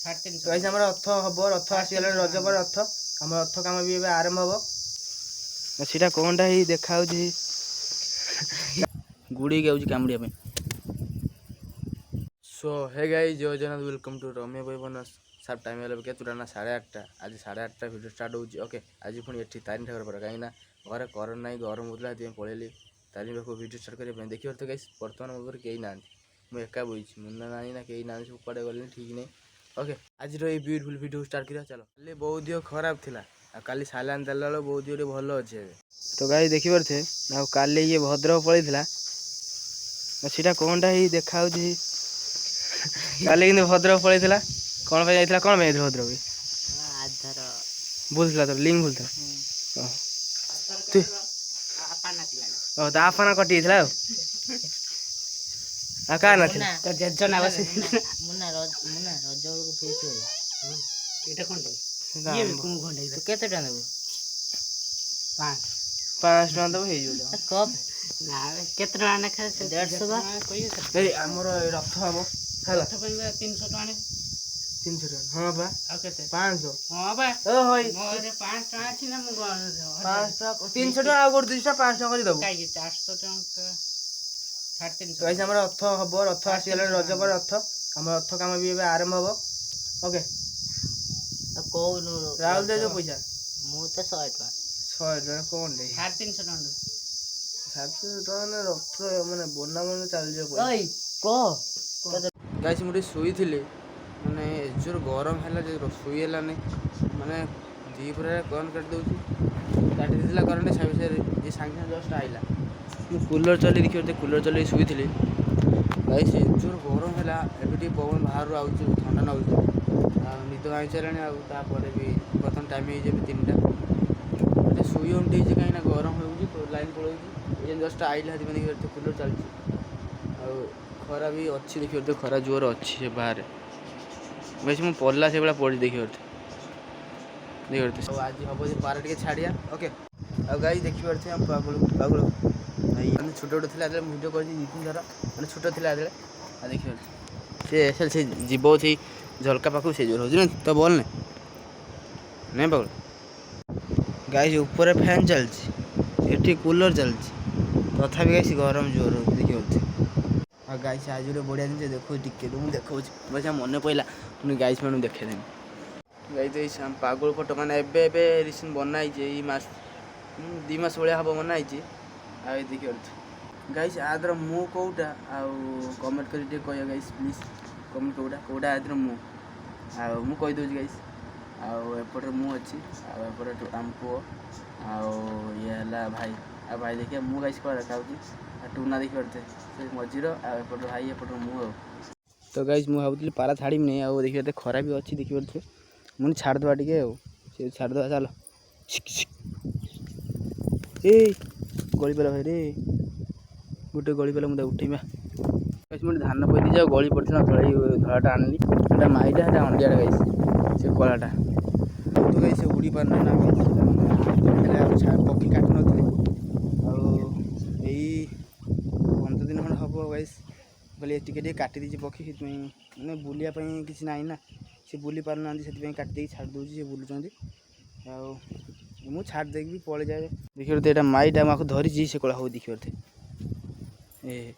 guys हमर रथ हबो रथ आसीगला रज पर रथ हम रथ काम भी आरंभ हबो सीटा कोनटा ही देखा गुड़ी गाउज कामुड़िया पे सो हे गाइस जय जगन्नाथ वेलकम टू रम्य भाई सब टाइम है केतुटा ना 8:30 आज 8:30 वीडियो स्टार्ट होची ओके आज पुणी एठी तारिन ठाकर पर कहीं ना घरे करन नहीं गरम होतला ते पळेली तारिन पाखो वीडियो स्टार्ट करे देखियो तो गाइस वर्तमान मोर केही ना मु एका बइछि मुन्ना नानी ना केही ना सब पड़े गले ठीक नहीं ओके आज ये ब्यूटीफुल वीडियो स्टार्ट करिया चलो काली बहुत दियो खराब थिला आ काली सालान देला बहुत दियो भलो अछि तो गाइस देखि परथे आ काली ये भद्रक पळेथिला सीटा कोनटा ही देखा काली कि भद्रक पळेथिला कौन पे जाइथिला कौन पे भद्रक आधार बोलथिला तो लिंक बोलथिला तू ओ ता आपना कटि थिला आ का ना थिला तो जेजन आवाज मुन्ना रज को फेस होला एटा कोन ये कोन कोन तो केते टा देबो 5 टका देबो हे जो कब ना केते टका ना खा 150 बा ए हमर रथ हबो हला रथ पे 300 टका ने 300 टका हां बा आ केते 500 हां बा ओ होई मोरे 5 टका छी ना मु 5 टका 300 टका आ गोर 200 5 टका करि देबो काई 400 टका 350 गाइस हमर रथ हबो रथ आसीगला रज पर रथ हमर रथ काम भी आरंभ हबो ओके आ को राहुल दे जो पैसा मु तो 100 टका कोन दे 350 टका 700 टका ने रथ माने बोना मन चल जे ओई को गाइस मुठी सोई थिले माने जोर गरम हैला जे सोई हैला ने माने दी पूरा कौन काट दउची काट दिला करंट छाई से ये सांगे जस्ट आइला कूलर चली देखिए कूलर चल शुई थी गाइस जोर गरम है एबी पवन बाहर आउँ ठंडा ना निद आई सारे भी प्रथम टाइम हो 3टा शुई उठे कहीं गरम हो लाइन पड़े जस्ट आइला देखिए कूलर चलती खरा भी अच्छी देखिए खरा जोर अच्छी बाहर वैसे मुझे पड़ला से पड़ी देखिए आज हम 12 टे छाड़िया ओके आ गाइस देखी पारे हम पागल पागल मैंने छोटे छोटे थी भिडियो कर 2-3 थर मैंने छोट थी देखिए से जीव से झलका पाखु से जोर हो तो बोल नहीं पागल गाइस ऊपर फैन चलती एटी कूलर चलती तथा गाइस गरम जोर हो देखिए हाँ गाइस आज गोटे बढ़िया जिन देखो टिके मुझे देखा बस मन पड़ा पुणी गाइस मैं देखेदेमी गाइस पागल फटो मैंने एवं रिसेंट बनाई मास 2 मास भाया हम बनाई देखिए गाइस आदर मु कौटा कमेंट कर कह गाइस प्लीज कमेंट कौटा कौटा आदर मु कहीदे गाइस आउटे मु अच्छी आउटे आम पु ये है भाई भाई देखिए मु गाइस कौन देखा टूना देखिए से मझीर आउट भाई एपट मु तो गाइस मुझे भावुली पारा छाड़ी नहीं आउ देखिए खरा भी अच्छी देखिए मुझे छाड़देवा टे छाड़देवा चलो ए गली पेला भाई रे गोटे गली पेला मुझे उठेमा मुझे धान पई जाओ गली पड़ता धलाटा आनली माईटा है अंडिया गाइस से कलाटा तो गाइस उड़ी पार ना पक्षी काटु नी आई 15 दिन खंड हम गाइस बोले टे काटी दीजिए पक्षी मैंने बुलिया किसी ना ना सी बुली पार ना से काटी छाड़ दूसरी से बुलूँ मु छाड़ देगी भी पड़े जाए देखिए तो यहाँ माईटा माखो धरी से कला हो देखिए ए